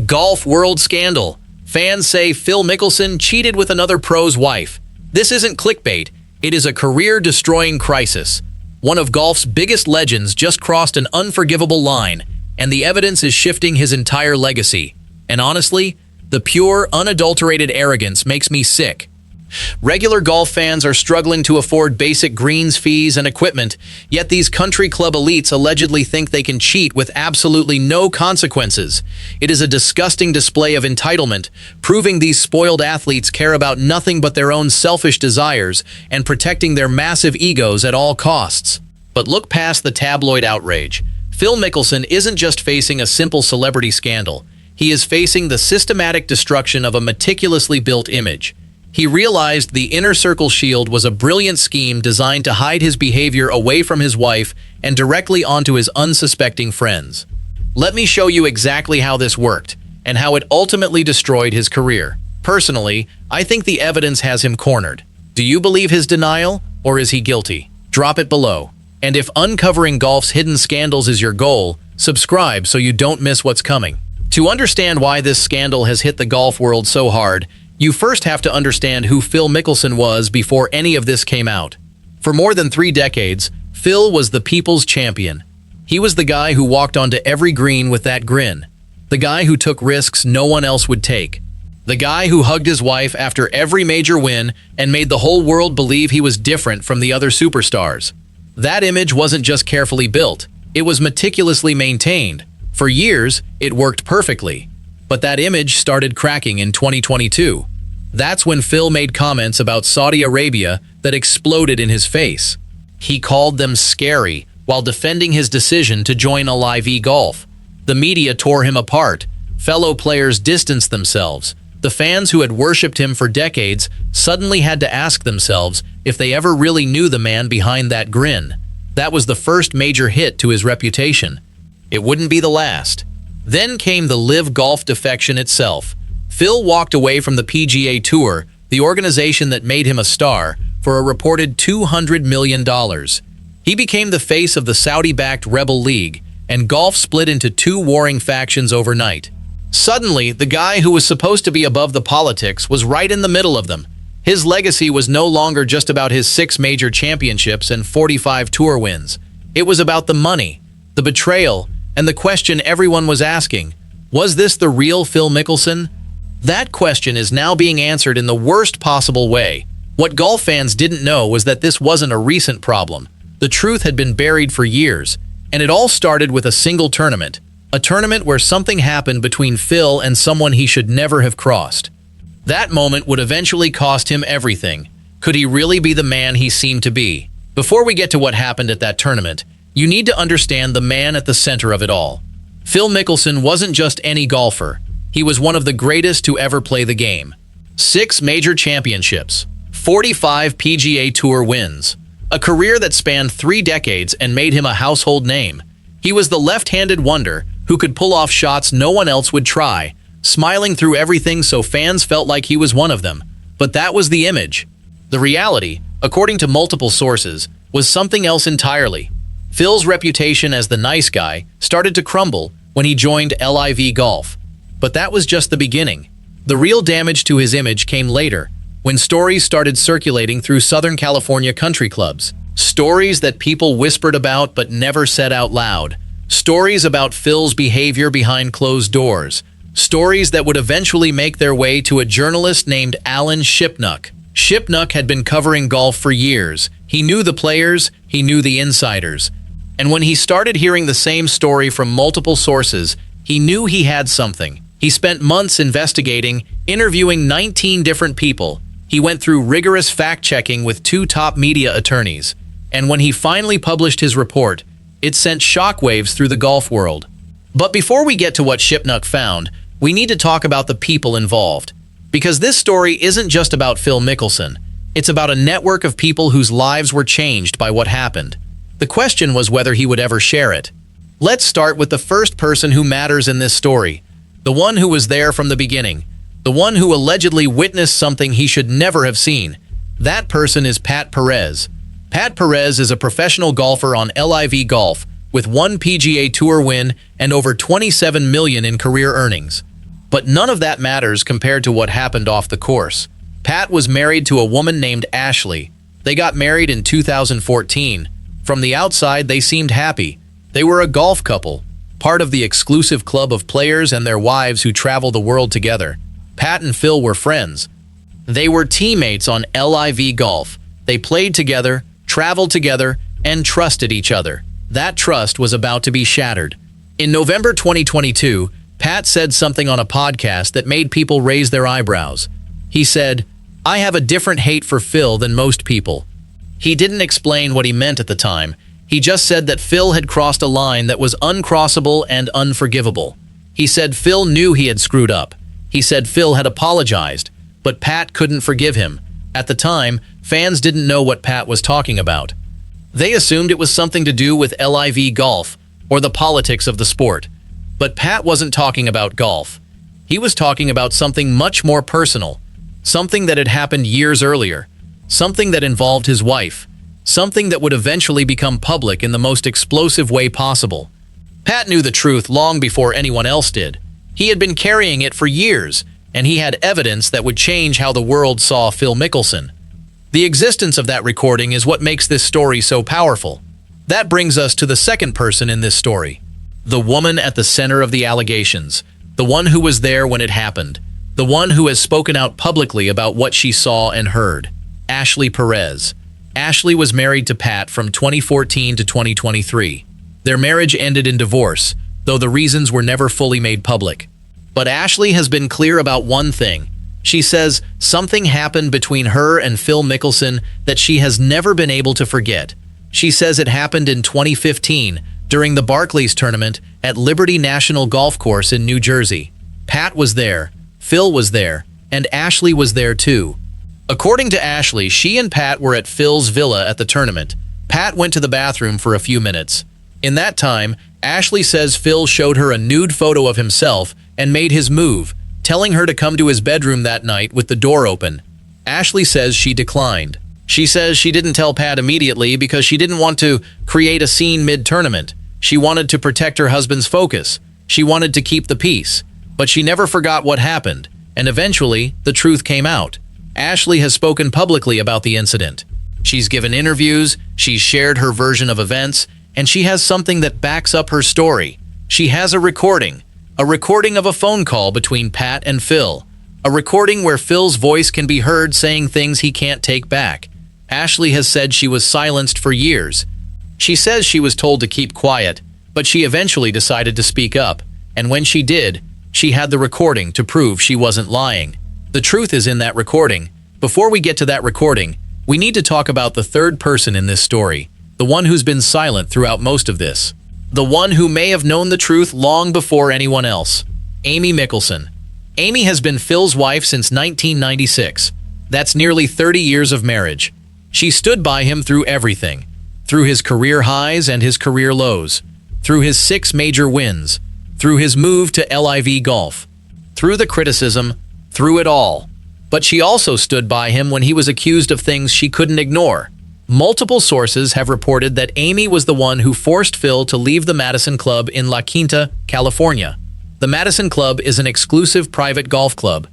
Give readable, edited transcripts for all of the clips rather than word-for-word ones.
Golf world scandal. Fans say Phil Mickelson cheated with another pro's wife. This isn't clickbait. It is a career-destroying crisis. One of golf's biggest legends just crossed an unforgivable line, and the evidence is shifting his entire legacy. And honestly, the pure, unadulterated arrogance makes me sick. Regular golf fans are struggling to afford basic greens, fees, and equipment, yet these country club elites allegedly think they can cheat with absolutely no consequences. It is a disgusting display of entitlement, proving these spoiled athletes care about nothing but their own selfish desires and protecting their massive egos at all costs. But look past the tabloid outrage. Phil Mickelson isn't just facing a simple celebrity scandal. He is facing the systematic destruction of a meticulously built image. He realized the Inner Circle Shield was a brilliant scheme designed to hide his behavior away from his wife and directly onto his unsuspecting friends. Let me show you exactly how this worked and how it ultimately destroyed his career. Personally, I think the evidence has him cornered. Do you believe his denial, or is he guilty? Drop it below. And if uncovering golf's hidden scandals is your goal, subscribe so you don't miss what's coming. To understand why this scandal has hit the golf world so hard, you first have to understand who Phil Mickelson was before any of this came out. For more than 3 decades, Phil was the people's champion. He was the guy who walked onto every green with that grin. The guy who took risks no one else would take. The guy who hugged his wife after every major win and made the whole world believe he was different from the other superstars. That image wasn't just carefully built, it was meticulously maintained. For years, it worked perfectly. But that image started cracking in 2022. That's when Phil made comments about Saudi Arabia that exploded in his face. He called them scary while defending his decision to join LIV Golf. The media tore him apart. Fellow players distanced themselves. The fans who had worshipped him for decades suddenly had to ask themselves if they ever really knew the man behind that grin. That was the first major hit to his reputation. It wouldn't be the last. Then came the LIV Golf defection itself. Phil walked away from the PGA Tour, the organization that made him a star, for a reported $200 million. He became the face of the Saudi-backed Rebel League, and golf split into 2 warring factions overnight. Suddenly, the guy who was supposed to be above the politics was right in the middle of them. His legacy was no longer just about his 6 major championships and 45 tour wins. It was about the money, the betrayal, and the question everyone was asking: was this the real Phil Mickelson? That question is now being answered in the worst possible way. What golf fans didn't know was that this wasn't a recent problem. The truth had been buried for years, and it all started with a single tournament. A tournament where something happened between Phil and someone he should never have crossed. That moment would eventually cost him everything. Could he really be the man he seemed to be? Before we get to what happened at that tournament, you need to understand the man at the center of it all. Phil Mickelson wasn't just any golfer. He was one of the greatest to ever play the game. 6 major championships, 45 PGA Tour wins, a career that spanned 3 decades and made him a household name. He was the left-handed wonder who could pull off shots no one else would try, smiling through everything so fans felt like he was one of them. But that was the image. The reality, according to multiple sources, was something else entirely. Phil's reputation as the nice guy started to crumble when he joined LIV Golf. But that was just the beginning. The real damage to his image came later, when stories started circulating through Southern California country clubs. Stories that people whispered about but never said out loud. Stories about Phil's behavior behind closed doors. Stories that would eventually make their way to a journalist named Alan Shipnuck. Shipnuck had been covering golf for years. He knew the players, he knew the insiders. And when he started hearing the same story from multiple sources, he knew he had something. He spent months investigating, interviewing 19 different people. He went through rigorous fact-checking with 2 top media attorneys. And when he finally published his report, it sent shockwaves through the golf world. But before we get to what Shipnuck found, we need to talk about the people involved. Because this story isn't just about Phil Mickelson. It's about a network of people whose lives were changed by what happened. The question was whether he would ever share it. Let's start with the first person who matters in this story. The one who was there from the beginning. The one who allegedly witnessed something he should never have seen. That person is Pat Perez. Pat Perez is a professional golfer on LIV Golf with 1 PGA Tour win and over $27 million in career earnings. But none of that matters compared to what happened off the course. Pat was married to a woman named Ashley. They got married in 2014. From the outside, they seemed happy. They were a golf couple, part of the exclusive club of players and their wives who travel the world together. Pat and Phil were friends. They were teammates on LIV Golf. They played together, traveled together, and trusted each other. That trust was about to be shattered. In November 2022, Pat said something on a podcast that made people raise their eyebrows. He said, "I have a different hate for Phil than most people." He didn't explain what he meant at the time. He just said that Phil had crossed a line that was uncrossable and unforgivable. He said Phil knew he had screwed up. He said Phil had apologized, but Pat couldn't forgive him. At the time, fans didn't know what Pat was talking about. They assumed it was something to do with LIV Golf or the politics of the sport. But Pat wasn't talking about golf. He was talking about something much more personal, something that had happened years earlier, something that involved his wife, something that would eventually become public in the most explosive way possible. Pat knew the truth long before anyone else did. He had been carrying it for years, and he had evidence that would change how the world saw Phil Mickelson. The existence of that recording is what makes this story so powerful. That brings us to the second person in this story. The woman at the center of the allegations. The one who was there when it happened. The one who has spoken out publicly about what she saw and heard. Ashley Perez. Ashley was married to Pat from 2014 to 2023. Their marriage ended in divorce, though the reasons were never fully made public. But Ashley has been clear about one thing. She says something happened between her and Phil Mickelson that she has never been able to forget. She says it happened in 2015 during the Barclays tournament at Liberty National Golf Course in New Jersey. Pat was there, Phil was there, and Ashley was there too. According to Ashley, she and Pat were at Phil's villa at the tournament. Pat went to the bathroom for a few minutes. In that time, Ashley says Phil showed her a nude photo of himself and made his move, telling her to come to his bedroom that night with the door open. Ashley says she declined. She says she didn't tell Pat immediately because she didn't want to create a scene mid-tournament. She wanted to protect her husband's focus. She wanted to keep the peace. But she never forgot what happened, and eventually, the truth came out. Ashley has spoken publicly about the incident. She's given interviews, she's shared her version of events, and she has something that backs up her story. She has a recording of a phone call between Pat and Phil, a recording where Phil's voice can be heard saying things he can't take back. Ashley has said she was silenced for years. She says she was told to keep quiet, but she eventually decided to speak up, and when she did, she had the recording to prove she wasn't lying. The truth is in that recording. Before we get to that recording, we need to talk about the third person in this story, the one who's been silent throughout most of this. The one who may have known the truth long before anyone else. Amy Mickelson. Amy has been Phil's wife since 1996. That's nearly 30 years of marriage. She stood by him through everything. Through his career highs and his career lows. Through his 6 major wins. Through his move to LIV Golf. Through the criticism. Through it all. But she also stood by him when he was accused of things she couldn't ignore. Multiple sources have reported that Amy was the one who forced Phil to leave the Madison Club in La Quinta, California. The Madison Club is an exclusive private golf club.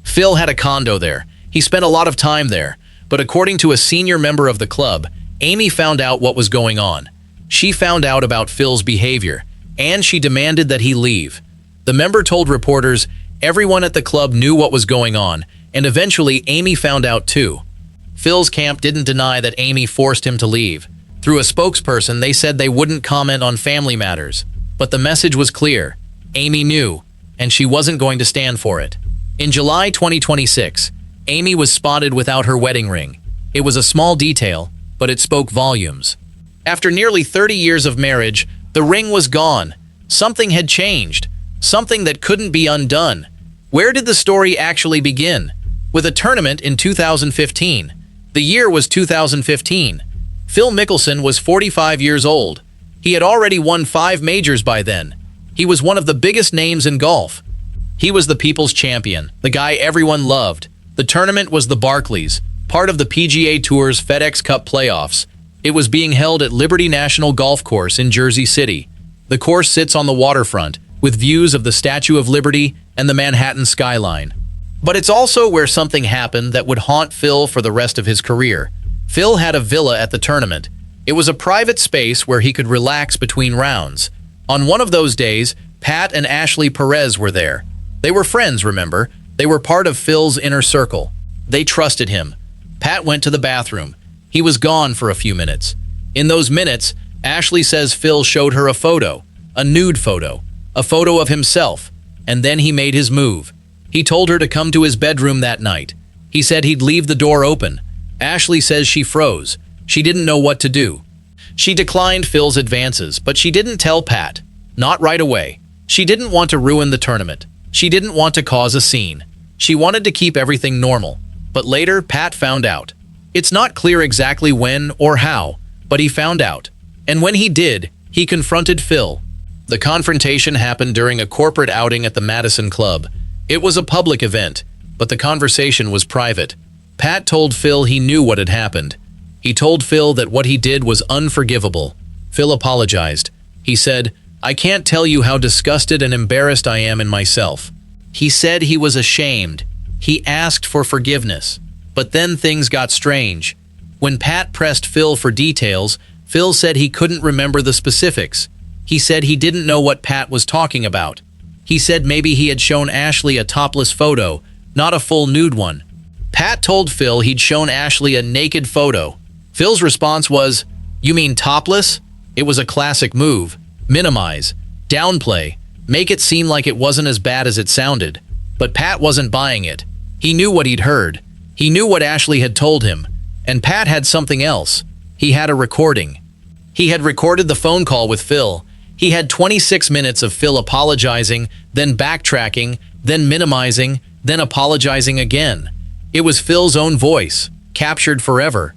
Phil had a condo there. He spent a lot of time there. But according to a senior member of the club, Amy found out what was going on. She found out about Phil's behavior, and she demanded that he leave. The member told reporters everyone at the club knew what was going on, and eventually Amy found out too. Phil's camp didn't deny that Amy forced him to leave. Through a spokesperson, they said they wouldn't comment on family matters. But the message was clear. Amy knew, and she wasn't going to stand for it. In July 2026, Amy was spotted without her wedding ring. It was a small detail, but it spoke volumes. After nearly 30 years of marriage, the ring was gone. Something had changed. Something that couldn't be undone. Where did the story actually begin? With a tournament in 2015. The year was 2015. Phil Mickelson was 45 years old. He had already won 5 majors by then. He was one of the biggest names in golf. He was the people's champion, the guy everyone loved. The tournament was the Barclays, part of the PGA Tour's FedEx Cup playoffs. It was being held at Liberty National Golf Course in Jersey City. The course sits on the waterfront, with views of the Statue of Liberty and the Manhattan skyline. But it's also where something happened that would haunt Phil for the rest of his career. Phil had a villa at the tournament. It was a private space where he could relax between rounds. On one of those days, Pat and Ashley Perez were there. They were friends, remember? They were part of Phil's inner circle. They trusted him. Pat went to the bathroom. He was gone for a few minutes. In those minutes, Ashley says Phil showed her a photo, a nude photo, a photo of himself, and then he made his move. He told her to come to his bedroom that night. He said he'd leave the door open. Ashley says she froze. She didn't know what to do. She declined Phil's advances, but she didn't tell Pat. Not right away. She didn't want to ruin the tournament. She didn't want to cause a scene. She wanted to keep everything normal. But later, Pat found out. It's not clear exactly when or how, but he found out. And when he did, he confronted Phil. The confrontation happened during a corporate outing at the Madison Club. It was a public event, but the conversation was private. Pat told Phil he knew what had happened. He told Phil that what he did was unforgivable. Phil apologized. He said, "I can't tell you how disgusted and embarrassed I am in myself." He said he was ashamed. He asked for forgiveness. But then things got strange. When Pat pressed Phil for details, Phil said he couldn't remember the specifics. He said he didn't know what Pat was talking about. He said maybe he had shown Ashley a topless photo, not a full nude one. Pat told Phil he'd shown Ashley a naked photo. Phil's response was, "You mean topless?" It was a classic move. Minimize, downplay, make it seem like it wasn't as bad as it sounded. But Pat wasn't buying it. He knew what he'd heard. He knew what Ashley had told him. And Pat had something else. He had a recording. He had recorded the phone call with Phil. He had 26 minutes of Phil apologizing, then backtracking, then minimizing, then apologizing again. It was Phil's own voice, captured forever.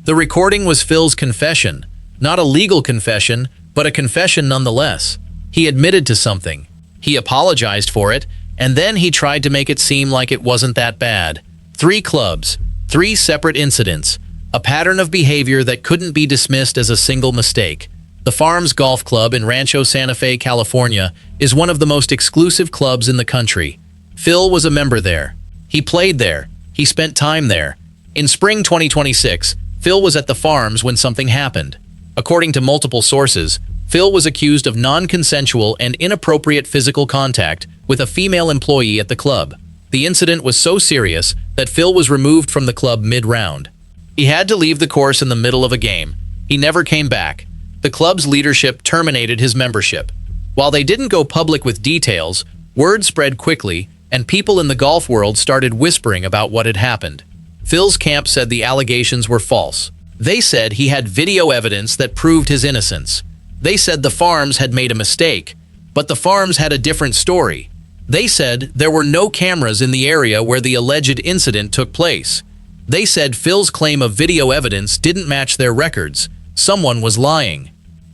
The recording was Phil's confession. Not a legal confession, but a confession nonetheless. He admitted to something. He apologized for it, and then he tried to make it seem like it wasn't that bad. 3 clubs, 3 separate incidents, a pattern of behavior that couldn't be dismissed as a single mistake. The Farms Golf Club in Rancho Santa Fe, California, is one of the most exclusive clubs in the country. Phil was a member there. He played there. He spent time there. In spring 2026, Phil was at the Farms when something happened. According to multiple sources, Phil was accused of non-consensual and inappropriate physical contact with a female employee at the club. The incident was so serious that Phil was removed from the club mid-round. He had to leave the course in the middle of a game. He never came back. The club's leadership terminated his membership. While they didn't go public with details, word spread quickly, and people in the golf world started whispering about what had happened. Phil's camp said the allegations were false. They said he had video evidence that proved his innocence. They said the Farms had made a mistake, but the Farms had a different story. They said there were no cameras in the area where the alleged incident took place. They said Phil's claim of video evidence didn't match their records. Someone was lying.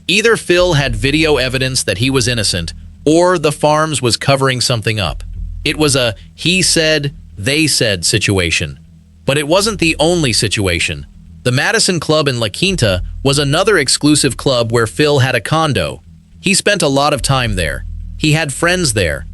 Either Phil had video evidence that he was innocent, or the Farms was covering something up. It was a he said, they said situation. But it wasn't the only situation. The Madison Club in La Quinta was another exclusive club where Phil had a condo. He spent a lot of time there. He had friends there.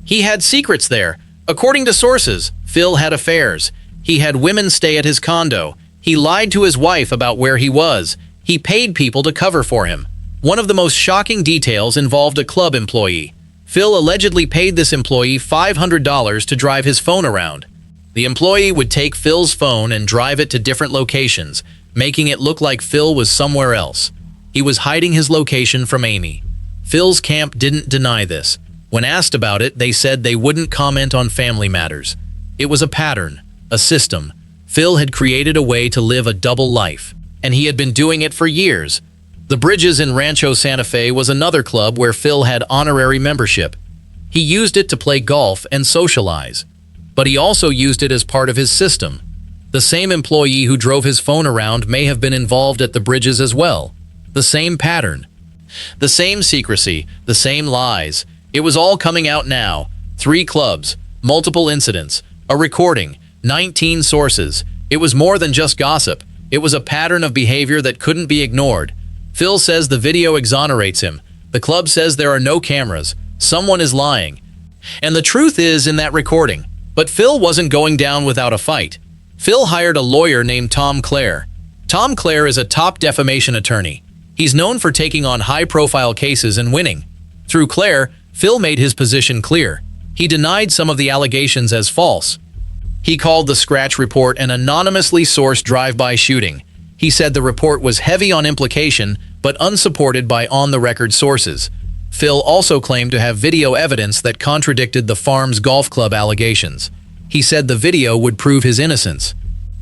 He had secrets there. According to sources, Phil had affairs. He had women stay at his condo. He lied to his wife about where he was. He paid people to cover for him. One of the most shocking details involved a club employee. Phil allegedly paid this employee $500 to drive his phone around. The employee would take Phil's phone and drive it to different locations, making it look like Phil was somewhere else. He was hiding his location from Amy. Phil's camp didn't deny this. When asked about it, they said they wouldn't comment on family matters. It was a pattern, a system. Phil had created a way to live a double life, and he had been doing it for years. The Bridges in Rancho Santa Fe was another club where Phil had honorary membership. He used it to play golf and socialize. But he also used it as part of his system. The same employee who drove his phone around may have been involved at the Bridges as well. The same pattern. The same secrecy, the same lies. It was all coming out now. 3 clubs, multiple incidents, a recording, 19 sources. It was more than just gossip. It was a pattern of behavior that couldn't be ignored. Phil says the video exonerates him. The club says there are no cameras. Someone is lying. And the truth is in that recording. But Phil wasn't going down without a fight. Phil hired a lawyer named Tom Clare. Tom Clare is a top defamation attorney. He's known for taking on high-profile cases and winning. Through Clare, Phil made his position clear. He denied some of the allegations as false. He called the scratch report an anonymously sourced drive-by shooting. He said the report was heavy on implication, but unsupported by on-the-record sources. Phil also claimed to have video evidence that contradicted the Farms Golf Club allegations. He said the video would prove his innocence.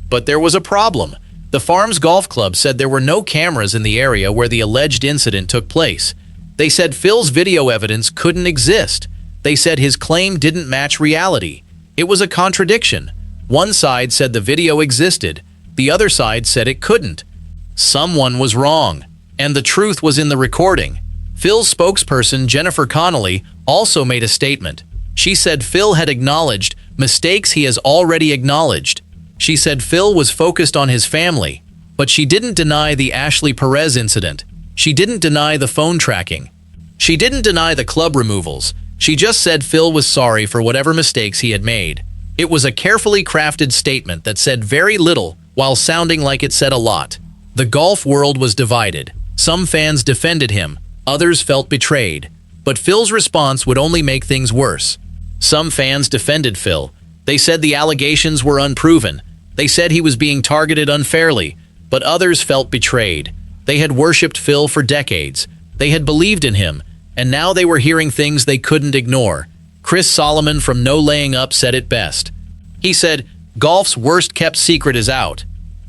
But there was a problem. The Farms Golf Club said there were no cameras in the area where the alleged incident took place. They said Phil's video evidence couldn't exist. They said his claim didn't match reality. It was a contradiction. One side said the video existed. The other side said it couldn't. Someone was wrong, and the truth was in the recording. Phil's spokesperson, Jennifer Connolly, also made a statement. She said Phil had acknowledged mistakes he has already acknowledged. She said Phil was focused on his family, but she didn't deny the Ashley Perez incident. She didn't deny the phone tracking. She didn't deny the club removals. She just said Phil was sorry for whatever mistakes he had made. It was a carefully crafted statement that said very little while sounding like it said a lot. The golf world was divided. Some fans defended him. Others felt betrayed. But Phil's response would only make things worse. Some fans defended Phil. They said the allegations were unproven. They said he was being targeted unfairly. But others felt betrayed. They had worshipped Phil for decades. They had believed in him. And now they were hearing things they couldn't ignore. Chris Solomon from No Laying Up said it best. He said, "Golf's worst-kept secret is out."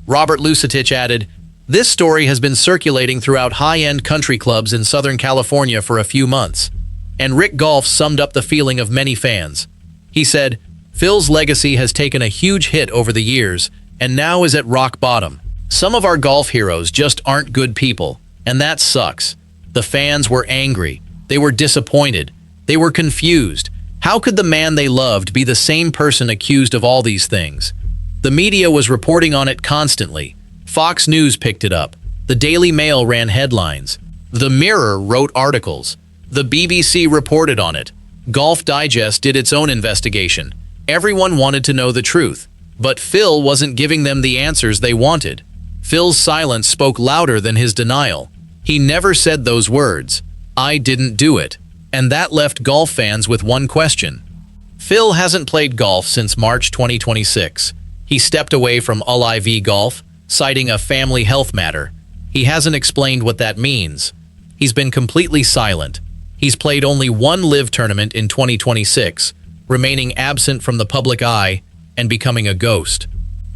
Robert Lucetich added, "This story has been circulating throughout high-end country clubs in Southern California for a few months." And Rick Golf summed up the feeling of many fans. He said, "Phil's legacy has taken a huge hit over the years and now is at rock bottom. Some of our golf heroes just aren't good people, and that sucks." The fans were angry. They were disappointed. They were confused. How could the man they loved be the same person accused of all these things? The media was reporting on it constantly. Fox News picked it up. The Daily Mail ran headlines. The Mirror wrote articles. The BBC reported on it. Golf Digest did its own investigation. Everyone wanted to know the truth. But Phil wasn't giving them the answers they wanted. Phil's silence spoke louder than his denial. He never said those words. "I didn't do it." And that left golf fans with one question. Phil hasn't played golf since March 2026. He stepped away from LIV Golf, citing a family health matter. He hasn't explained what that means. He's been completely silent. He's played only one LIV tournament in 2026, remaining absent from the public eye and becoming a ghost.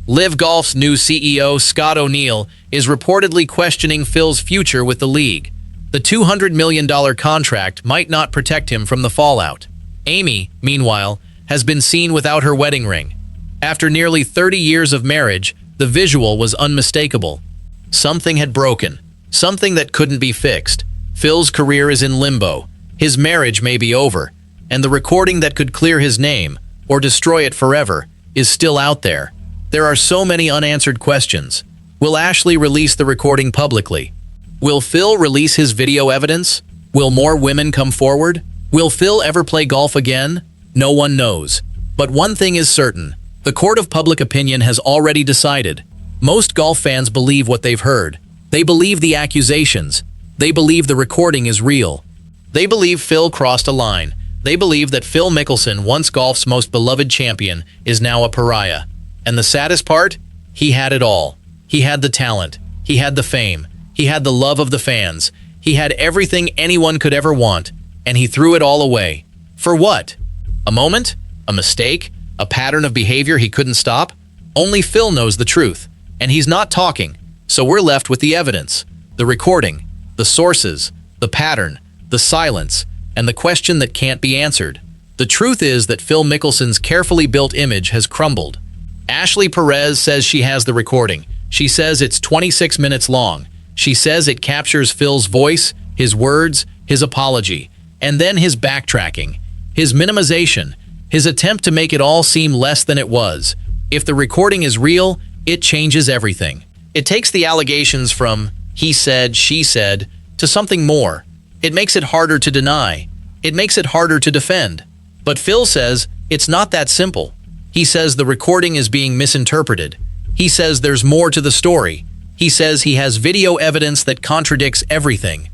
LIV Golf's new CEO, Scott O'Neill, is reportedly questioning Phil's future with the league. The $200 million contract might not protect him from the fallout. Amy, meanwhile, has been seen without her wedding ring. After nearly 30 years of marriage, the visual was unmistakable. Something had broken, something that couldn't be fixed. Phil's career is in limbo. His marriage may be over, and the recording that could clear his name, or destroy it forever, is still out there. There are so many unanswered questions. Will Ashley release the recording publicly? Will Phil release his video evidence? Will more women come forward? Will Phil ever play golf again? No one knows. But one thing is certain. The court of public opinion has already decided. Most golf fans believe what they've heard. They believe the accusations. They believe the recording is real. They believe Phil crossed a line. They believe that Phil Mickelson, once golf's most beloved champion, is now a pariah. And the saddest part? He had it all. He had the talent. He had the fame. He had the love of the fans. He had everything anyone could ever want, and he threw it all away. For what? A moment? A mistake? A pattern of behavior he couldn't stop? Only Phil knows the truth, and he's not talking, so we're left with the evidence, the recording, the sources, the pattern, the silence, and the question that can't be answered. The truth is that Phil Mickelson's carefully built image has crumbled. Ashley Perez says she has the recording. She says it's 26 minutes long. She says it captures Phil's voice, his words, his apology, and then his backtracking, his minimization, his attempt to make it all seem less than it was. If the recording is real, it changes everything. It takes the allegations from he said, she said, to something more. It makes it harder to deny. It makes it harder to defend. But Phil says it's not that simple. He says the recording is being misinterpreted. He says there's more to the story. He says he has video evidence that contradicts everything.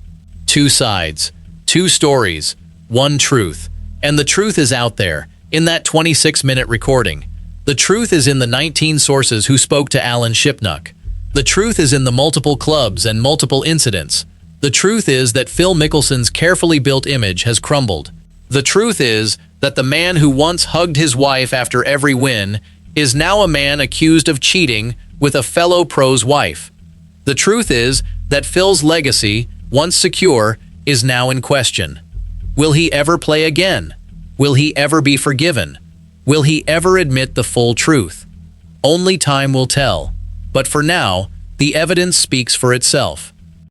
Two sides, two stories, one truth. And the truth is out there, in that 26-minute recording. The truth is in the 19 sources who spoke to Alan Shipnuck. The truth is in the multiple clubs and multiple incidents. The truth is that Phil Mickelson's carefully built image has crumbled. The truth is that the man who once hugged his wife after every win is now a man accused of cheating with a fellow pro's wife. The truth is that Phil's legacy, once secure, is now in question. Will he ever play again? Will he ever be forgiven? Will he ever admit the full truth? Only time will tell. But for now, the evidence speaks for itself.